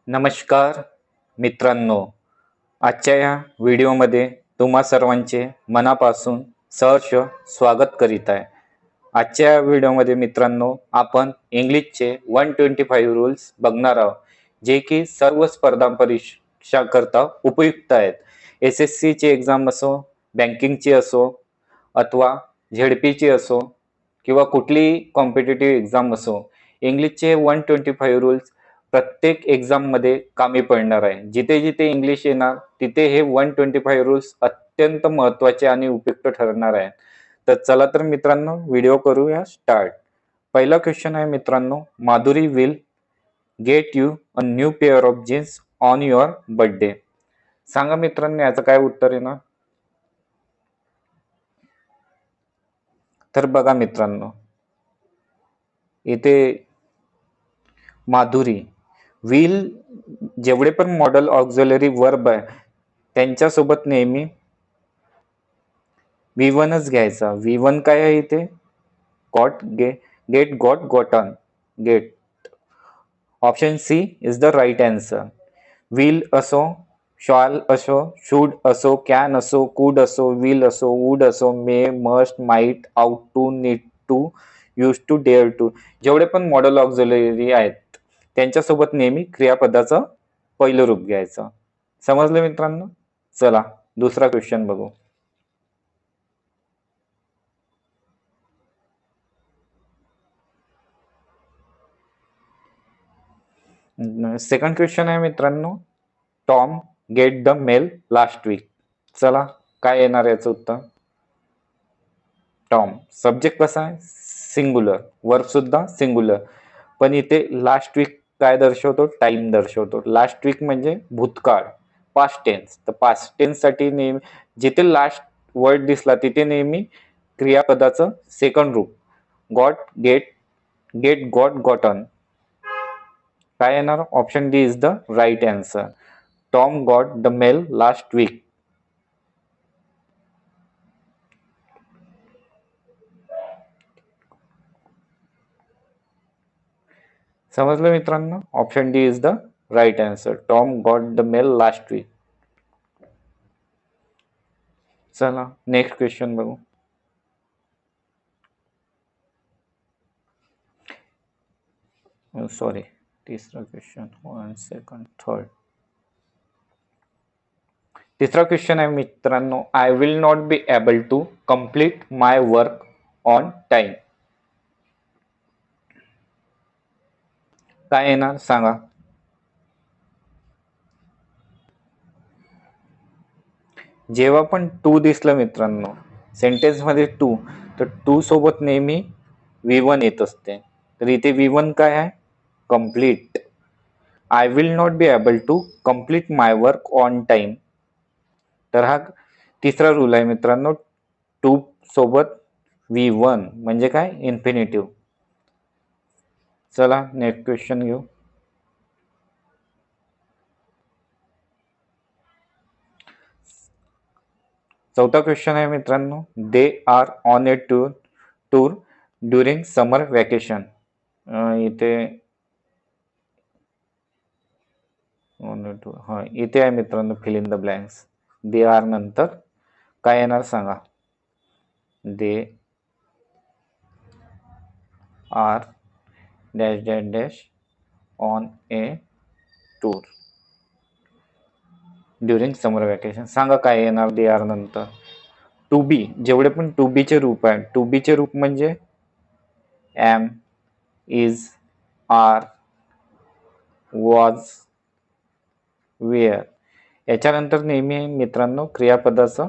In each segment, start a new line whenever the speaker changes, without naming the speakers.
नमस्कार मित्रांनो, आजच्या या व्हिडिओमध्ये तुम्हा सर्वांचे मनापासून सहर्ष स्वागत करीत आहे. आजच्या या व्हिडिओमध्ये मित्रांनो आपण इंग्लिशचे 125 रूल्स बघणार आहोत, जे की सर्व स्पर्धा परीक्षा करता उपयुक्त आहेत. SSC ची एक्झाम असो, बँकिंगची असो अथवा झेडपीची असो किंवा कुठलीही कॉम्पिटिटिव्ह एक्झाम असो, इंग्लिशचे 125 रूल्स प्रत्येक एक्झाम मध्ये कामी पडणार आहे. जिथे जिथे इंग्लिश येणार तिथे हे 125 रूल्स अत्यंत महत्वाचे आणि उपयुक्त ठरणार आहे. तर चला तर मित्रांनो व्हिडिओ करूया स्टार्ट. पहिला क्वेश्चन आहे मित्रांनो, Madhuri will get you a new pair of jeans on your birthday. सांगा मित्रांनो याचं काय उत्तर आहे ना. तर बघा मित्रांनो, इथे माधुरी विल जेवढे पण मॉडल ऑक्झिलरी वर्ब आहे त्यांच्यासोबत नेहमी V1च घ्यायचा. V1 काय आहे इथे? Got get got gotten get. Option C is the right answer. Will असो, शॉल असो, शुड असो, कॅन असो, कुड असो, विल असो, वुड असो, may, must, might, ought to, need to, use to, dare to, जेवढे पण मॉडल ऑक्झिलरी आहेत त्यांच्यासोबत नेहमी क्रियापदाचं पहिलं रूप घ्यायचं. समजलं मित्रांनो. चला दुसरा क्वेश्चन बघू. सेकंड क्वेश्चन आहे मित्रांनो, Tom get the mail last week. चला काय येणार याचं उत्तर. टॉम सब्जेक्ट कसा आहे? सिंगुलर. वर्ब सुद्धा सिंगुलर, पण इथे लास्ट वीक काय दर्शवतो? टाइम दर्शवतो. लास्ट वीक म्हणजे भूतकाळ, पास्ट टेन्स. तर पास्ट टेन्स साठी नेहमी जिथे लास्ट वर्ड दिसला तिथे नेहमी क्रियापदाचं सेकंड रूप got get get got gotten काय येणार? Option D is the right answer. Tom got the mail last week. समजलं मित्रांनो. Option D is the right answer. Tom got the mail last week. चला नेक्स्ट क्वेश्चन बघू. Sorry, तिसरा question. 1 second. Third. तिसरा question आहे मित्रांनो, I will not be able to complete my work on time. काय येणार सांगा. जेव्हा पण टू दिसलं मित्रांनो सेंटेन्स मध्ये टू, तर टू सोबत नेहमी V1 येत असते. तर इथे V1 काय आहे? Complete. I will not be able to complete my work on time. तर हा तिसरा रूल आहे मित्रांनो. टू सोबत V1 म्हणजे काय? इन्फिनिटिव्ह. चला नेक्स्ट क्वेश्चन घेऊ. चौथा क्वेश्चन आहे मित्रांनो, they are on a tour during summer vacation. इथे इथे आहे मित्रांनो fill in the blanks. They are नंतर काय येणार सांगा. They are dash dash dash on a tour during summer vacation. सांगा काय येणार दे आर नंतर. टू बी, जेवढे पण टू बी चे रूप आहे, टू बी चे रूप म्हणजे am, is, are, was, were. याच्यानंतर नेहमी मित्रांनो क्रियापदाचं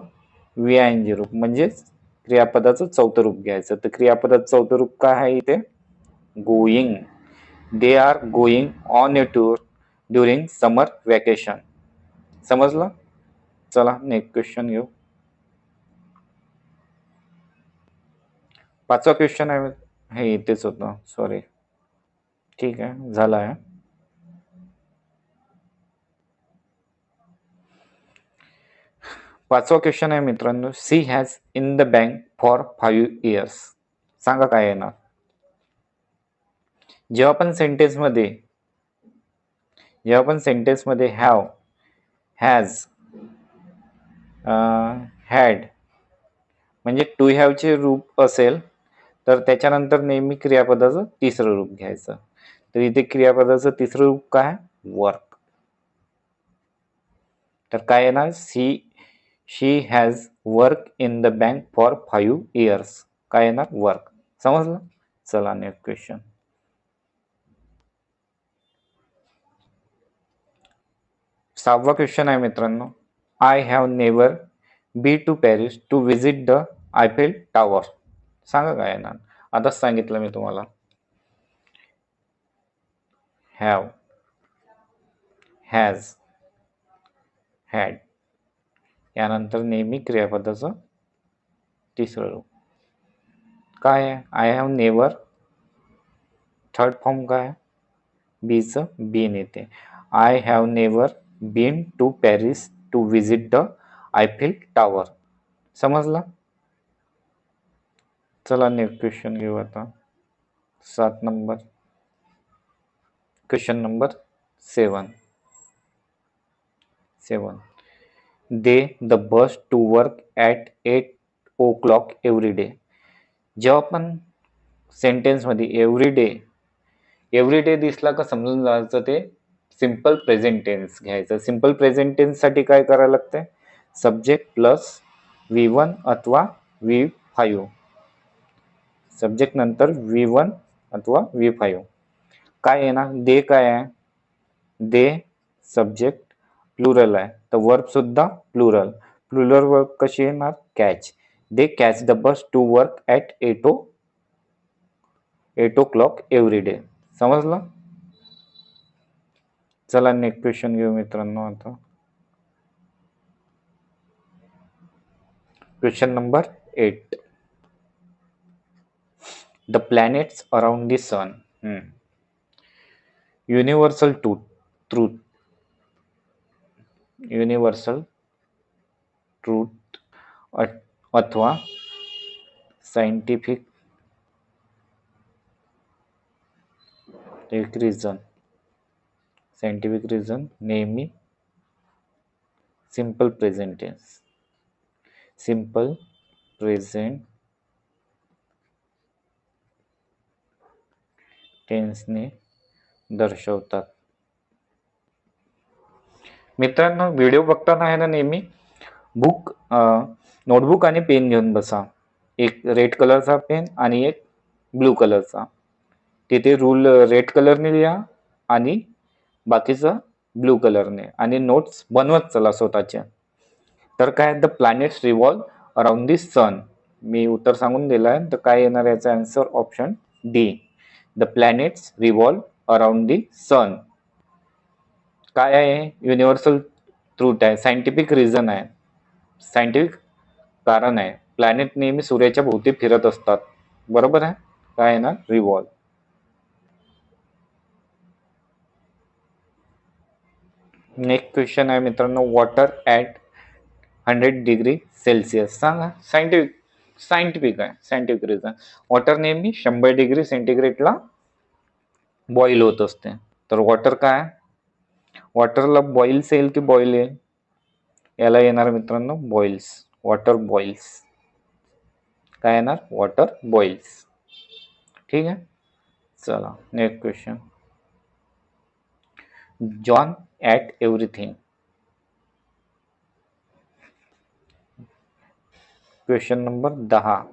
VING रूप म्हणजेच क्रियापदाचं चौथं रूप घ्यायचं. तर क्रियापदाचं चौथं रूप काय आहे इथे? Going. They are going on a tour during summer vacation. समजलं. चला नेक्स्ट क्वेश्चन घेऊ. पाचवा क्वेश्चन आहे, हे इथेच होतं, सॉरी. ठीक आहे, झाला आहे. पाचवा क्वेश्चन आहे मित्रांनो, she has in the bank for 5 years. सांगा काय येणार. जेव्हा पण सेंटेन्स मध्ये जेव्हा पण सेंटेन्स मध्ये हॅव, हॅज, हॅड म्हणजे टू हॅवचे रूप असेल तर त्याच्यानंतर नेहमी क्रियापदाचं तिसरं रूप घ्यायचं. तर इथे क्रियापदाचं तिसरं रूप काय? वर्क. तर काय येणार? She has work in the bank for 5 years. काय येणार? वर्क. समजलं? चला नेक्स्ट क्वेश्चन. सहावा क्वेश्चन आहे मित्रांनो. I have never be to Paris to visit the Eiffel Tower. सांगा काय येणार? आताच सांगितलं मी तुम्हाला. हॅव, हॅज, हॅड यानंतर नेहमी क्रियापदाचं तिसरं रूप काय आहे? I have never. Third form काय? बीचं बीन येते. I have never been to Paris to visit the Eiffel Tower. समजला? चला नेक्स्ट क्वेश्चन घेऊ आता. 7 number. Question number 7. They the bus to work at 8 o'clock every day. जेव्हा पण सेंटेन्समध्ये every day दिसला का समजून जायचं ते सिम्पल प्रेझेंट टेन्स घ्यायचं. सिम्पल प्रेझेंट टेन्ससाठी काय करायला लागतंय? सब्जेक्ट प्लस V1 अथवा V5. सब्जेक्ट नंतर V1 अथवा V5. काय आहे ना? दे काय आहे? दे सब्जेक्ट प्लुरल आहे तर वर्ब सुद्धा प्लुरल. प्लुरल वर्ब कशी येणार? Catch. They catch the bus to work at 8 o'clock every day. समजलं? चला नेक्स्ट क्वेश्चन घेऊ मित्रांनो आता. Question number 8. The planets around the sun. Universal truth. Universal truth अथवा सायंटिफिक रिझन नेहमी सिंपल प्रेझेंट टेन्सने दर्शवतात. मित्रांनो व्हिडिओ बघताना आहे ना नेहमी नोटबुक आणि पेन घेऊन बसा. एक रेड कलरचा पेन आणि एक ब्लू कलरचा. तिथे रूल रेड कलरने लिहा आणि बाकीचं ब्लू कलरने आणि नोट्स बनवत चला स्वतःच्या. तर काय? The planets revolve around the sun. मी उत्तर सांगून दिलं आहे. तर काय येणार याचा answer? Option D. The planets revolve around the sun. काय आहे? युनिव्हर्सल ट्रूथ आहे. सायंटिफिक रिझन आहे. सायंटिफिक कारण आहे. प्लॅनेट नेहमी सूर्याच्या भोवती फिरत असतात. बरोबर आहे? काय आहे ना? रिव्हॉल्व. नेक्स्ट क्वेश्चन आहे मित्रांनो. Water at 100 degree Celsius. सांगा. सायंटिफिक आहे. Scientific reason. वॉटर नेहमी 100 डिग्री सेंटीग्रेडला बॉईल होत असते. तर वॉटर काय? वॉटरला बॉइल्स येईल की बॉईल येईल? याला येणार मित्रांनो बॉइल्स. Water boils. काय येणार? Water boils. ठीक आहे. चला next question. John at everything. Question number 10.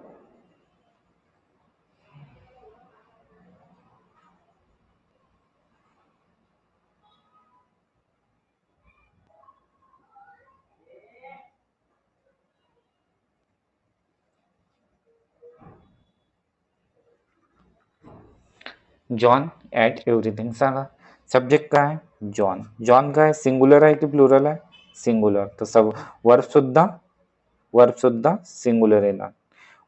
John at everything. सांगा. सब्जेक्ट काय? जॉन. जॉन काय? सिंगुलर आहे की प्लुरल आहे? सिंगुलर. तर वर्ब सुद्धा सिंगुलर येणार.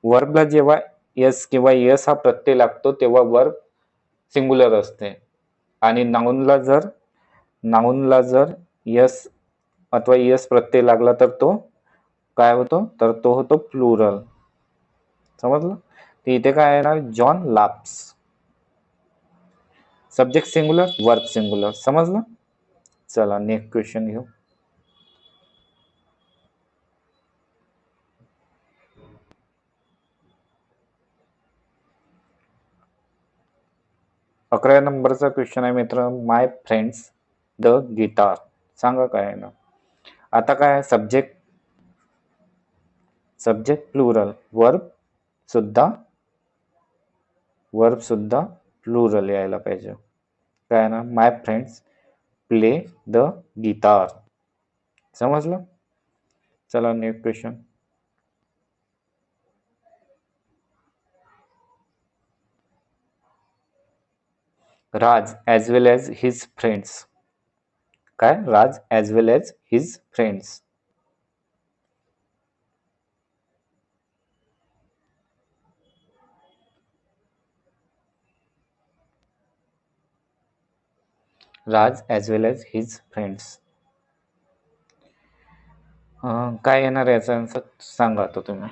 वर्बला जेव्हा यस किंवा यस हा प्रत्यय लागतो तेव्हा वर्ब सिंगुलर असते आणि नाऊनला जर यस अथवा यस प्रत्यय लागला तर तो काय होतो? तर तो होतो प्लुरल. समजलं? तर इथे काय येणार? John laughs. Subject singular, verb singular. समजलं? चला नेक्स्ट क्वेश्चन घेऊ. अकरा नंबरचा क्वेश्चन आहे मित्र. माय फ्रेंड्स द गिटार. सांगा काय आहे ना. आता काय सब्जेक्ट प्लुरल, वर्ब सुद्धा प्लुरल यायला पाहिजे. काय ना, माय फ्रेंड्स प्ले द गिटार. समजलं. चला नेक्स्ट क्वेश्चन. राज as well as his friends. काय राज as well as his friends. राज as well as his friends. काय येणार याचा आन्सर सांगा आता तुम्ही.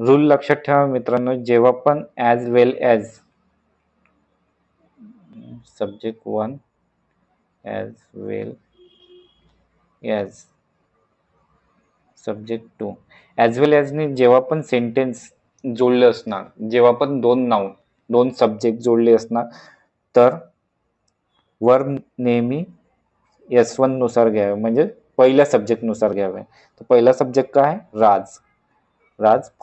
रूल लक्षात ठेवा मित्रांनो, जेव्हा पण as well as subject 1 as well as subject 2 as वेल ॲजने जेव्हा पण सेंटेन्स जोडले असणार, जेव्हा पण दोन सब्जेक्ट जोडले असणार, तर वर्ब नेहमी S1 नुसार घ्यावे, म्हणजे पहिल्या सब्जेक्ट नुसार घ्यावे. तर पहिला सब्जेक्ट काय? राज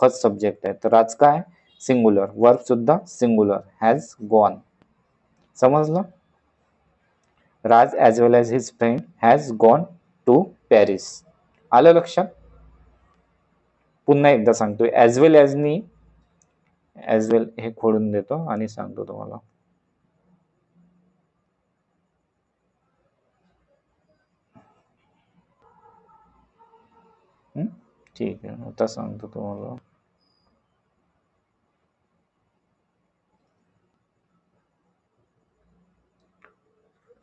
फर्स्ट सब्जेक्ट आहे, तर राज काय? सिंगुलर. वर्ब सुद्धा सिंगुलर, हॅज गॉन. समजलं. Raj as well as his friend has gone to Paris. आलं लक्षात. पुन्हा एकदा सांगतोय, ॲज वेल हे खोडून देतो आणि सांगतो तुम्हाला. ठीक आहे, आता सांगतो तुम्हाला.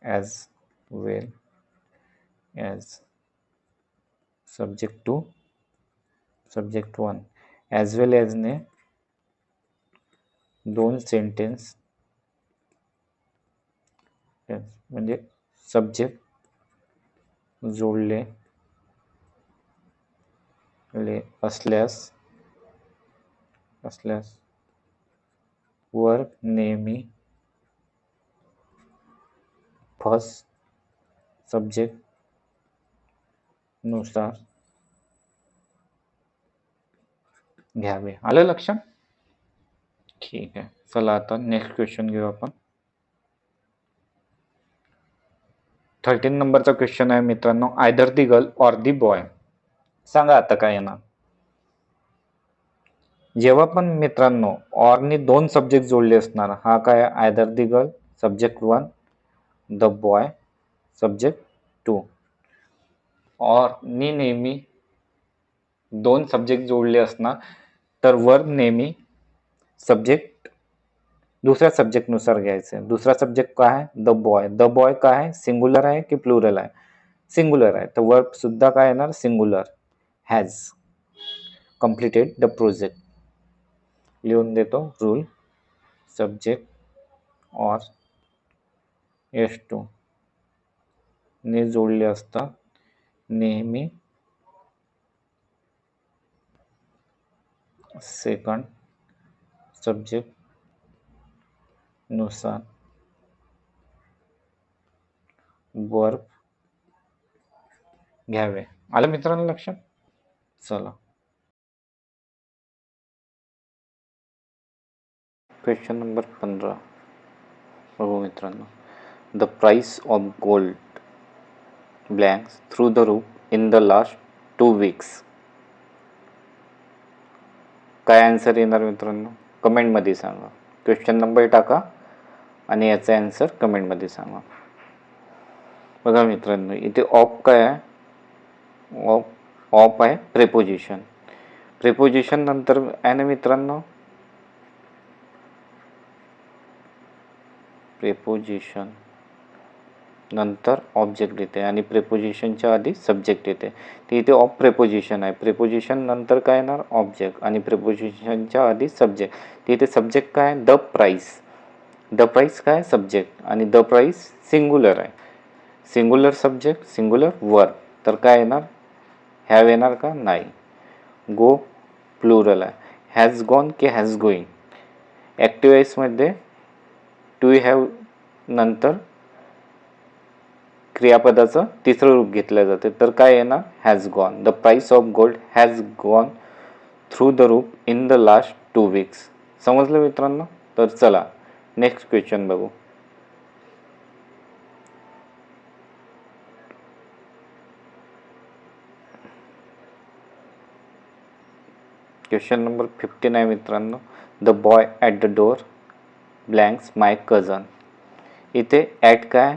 As well as subject 2 subject 1. As वेल ॲजने दोन सेंटेन्स म्हणजे सब्जेक्ट जोडले असल्यास वर्ब नेहमी फर्स्ट सब्जेक्ट नुसार घ्यावे. आलं लक्षात. ठीक आहे, चला आता नेक्स्ट क्वेश्चन घेऊ आपण. 13 नंबरचा क्वेश्चन आहे मित्रांनो. Either the girl or the boy. सांगा आता काय येणार. जेव्हा पण मित्रांनो ऑरनी दोन सब्जेक्ट जोडले असणार, हा काय? Either the girl subject 1, the boy subject 2. ऑरनी नेहमी दोन सब्जेक्ट जोडले असणार, तर वर्ब नेहमी सब्जेक्ट दुसऱ्या सब्जेक्ट नुसार घ्यायचे. दुसरा सब्जेक्ट काय आहे? The boy. द बॉय काय आहे? सिंगुलर आहे की प्लुरल आहे? सिंगुलर आहे, तर वर्ब सुद्धा काय येणार? Singular. Has completed the project. लिहून देतो रूल. सब्जेक्ट ऑर S2 ने जोडले असता नेहमी सेकंड सब्जेक्ट नुसार वर्ब घ्यावे. आलं मित्रांनो लक्षात. चला क्वेश्चन नंबर 15 बघू मित्रांनो. The price of gold blanks through the roof in the last 2 weeks. काय आन्सर येणार मित्रांनो? कमेंटमध्ये सांगा. क्वेश्चन नंबर टाका आणि याचा आन्सर कमेंटमध्ये सांगा. बघा मित्रांनो, इथे ऑफ काय आहे? ऑफ आहे प्रेपोजिशन. प्रेपोजिशन नंतर आहे ना मित्रांनो, प्रेपोजिशन नंतर ऑब्जेक्ट येते आणि प्रेपोजिशनच्या आधी सब्जेक्ट येते. तर इथे ऑफ प्रेपोजिशन आहे. प्रेपोजिशन नंतर काय येणार? ऑब्जेक्ट आणि प्रेपोजिशनच्या आधी सब्जेक्ट. तर इथे सब्जेक्ट काय? The price. द प्राइस काय? सब्जेक्ट आणि द प्राइस सिंगुलर आहे. सिंगुलर सब्जेक्ट सिंगुलर वर्ब, तर काय येणार? हॅव येणार का? नाही. गो प्लुरल आहे. हॅज गॉन की हॅज गोईंग? ॲक्टिव्ह वॉइसमध्ये टू हॅव नंतर क्रियापदाचं तिसरं रूप घेतलं जाते, तर काय येणार? Has gone. The price of gold has gone through the roof in the last 2 weeks. समजलं मित्रांनो? तर चला नेक्स्ट क्वेश्चन बघू. क्वेश्चन नंबर 15 आहे मित्रांनो. The boy at the door blanks माय कझन. इथे ॲट काय?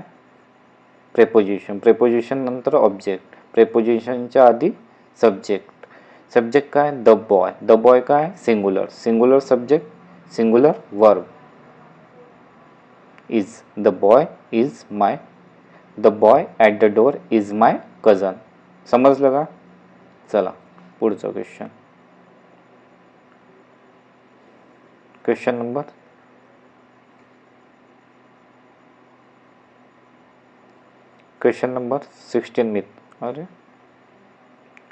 प्रेपोजिशन. प्रेपोजिशन नंतर ऑब्जेक्ट. प्रेपोजिशनच्या आधी सब्जेक्ट. सब्जेक्ट काय? The boy. द बॉय काय? Singular. Singular subject singular verb is. The boy is my. The boy at the door is माय कझन. समजलं का? चला पुढचं क्वेश्चन. क्वेश्चन नंबर 16 मित. अरे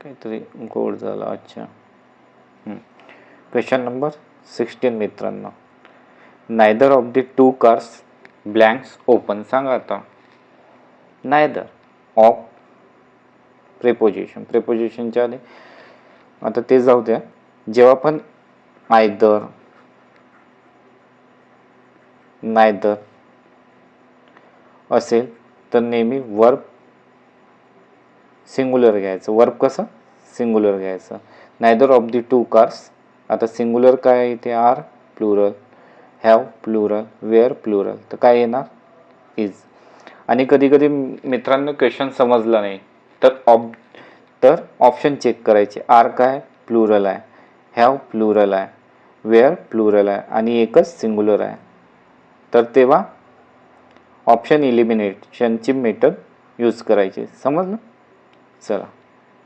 काहीतरी गोड झाला. अच्छा. क्वेश्चन नंबर 16 मित्रांनो. Neither of the two cars blanks open. सांगा आता. Neither of preposition. प्रेपोजिशनच्या आधी आता ते जाऊ द्या. जेव्हा पण आयदर नायदर असेल तर नेहमी वर्ब सिंगुलर घ्यायचं. वर्ब कसं? सिंगुलर घ्यायचं. Neither of the two cars. आता सिंगुलर काय इथे? Are plural, have plural, were plural, तर काय येणार? इज. आणि कधी कधी मित्रांनो क्वेश्चन समजला नाही तर ऑप्शन चेक करायचे. आर काय? प्लुरल आहे, हॅव प्लुरल आहे, वेअर प्लुरल आहे आणि एकच सिंगुलर आहे, तर तेव्हा ऑप्शन इलिमिनेशनची मेथड यूज करायची. समजलं? चला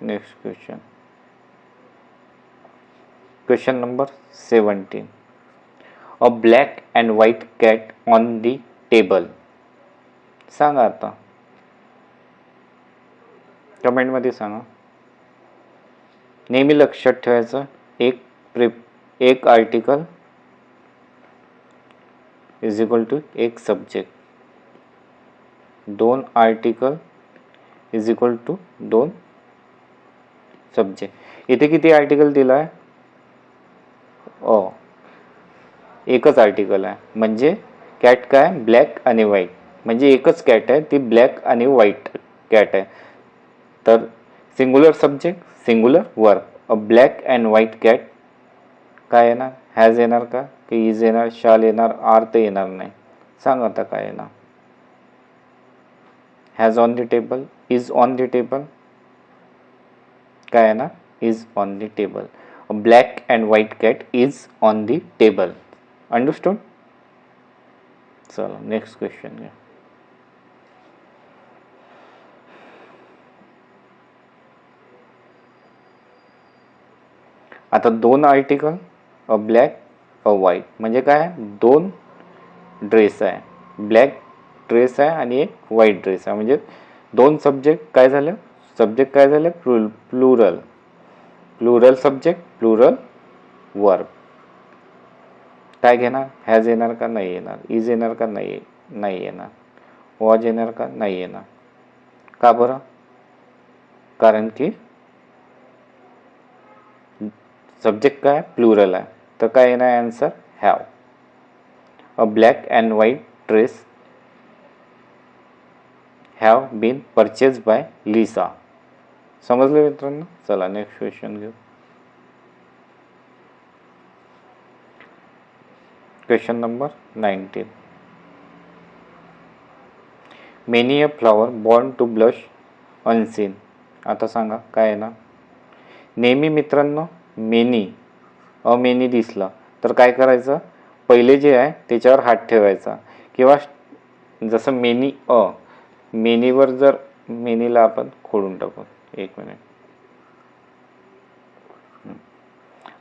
next question. Question number 17. A black and white cat on the table. सांगा आता. कमेंटमध्ये सांगा. नेहमी लक्षात ठेवायचं एक आर्टिकल इज इक्वल टू एक subject. 2 article is equal to 2 subject. इथे किती आर्टिकल दिला आहे? एकच आर्टिकल आहे. म्हणजे कॅट काय? ब्लॅक आणि व्हाईट. म्हणजे एकच कॅट आहे, ती ब्लॅक आणि व्हाईट कॅट आहे. तर singular subject singular verb. A black and white cat काय येणार? हॅज येणार का? की इज येणार? शाल येणार? आर तर येणार नाही. सांग आता काय येणार? Has on the table, is on the table, काय येणार? Is on the table. A black and white cat is on the table. Understood? चला नेक्स्ट क्वेश्चन घ्या. आता 2 आर्टिकल, अ ब्लॅक अ व्हाईट, म्हणजे काय? 2 ड्रेस आहे. ब्लॅक ड्रेस आहे आणि एक व्हाईट ड्रेस आहे. म्हणजे 2 सब्जेक्ट काय झालं? सब्जेक्ट काय झालं? Plural. Plural subject plural verb. काय घेणार? हॅज येणार का? नाही येणार. इज येणार का? नाही येणार. वॉज येणार का? नाही येणार. का बरं? कारण की सब्जेक्ट काय? प्लुरल आहे. तर काय येणार answer? Have. A black and white dress have been purchase by Lisa. समजलं मित्रांनो? चला नेक्स्ट क्वेश्चन घेऊ. Question number 19. Many a flower born to blush unseen. आता सांगा काय आहे ना? नेहमी मित्रांनो मेनी दिसला तर काय करायचं? पहिले जे आहे त्याच्यावर हात ठेवायचा. किंवा जसं मेनीवर जर मेनीला आपण खोडून टाकू. एक मिनिट.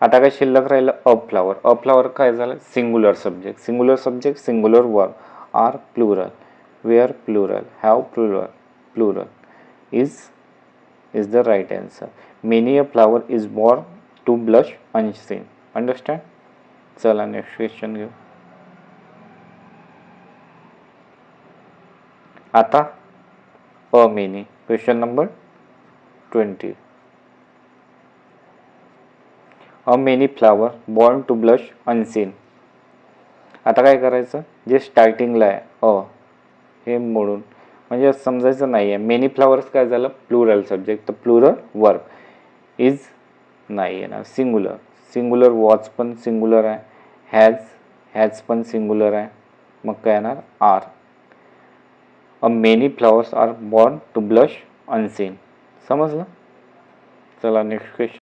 आता काय शिल्लक राहिलं? अ फ्लॉवर. अ फ्लॉवर काय झालं? Singular subject singular verb. Are plural, were plural, have plural, plural. is the right answer. Many a flower is born to blush unseen. Understand? चला नेक्स्ट क्वेश्चन घेऊ. आता a many. Question number 20. A many flower born to blush unseen. आता काय करायचं, जे स्टार्टिंगला आहे अ हे मोडून, म्हणजे समजायचं नाही आहे. मेनी फ्लावर्स काय झालं, प्लुरल सब्जेक्ट, तर प्लुरल वर्ब. इज नाही आहे ना, सिंगुलर. सिंगुलर वॉच पण सिंगुलर आहे, हॅज पण सिंगुलर आहे, मग काय येणार are. A many flowers are born to blush unseen. समजलं? चला नेक्स्ट क्वेश्चन.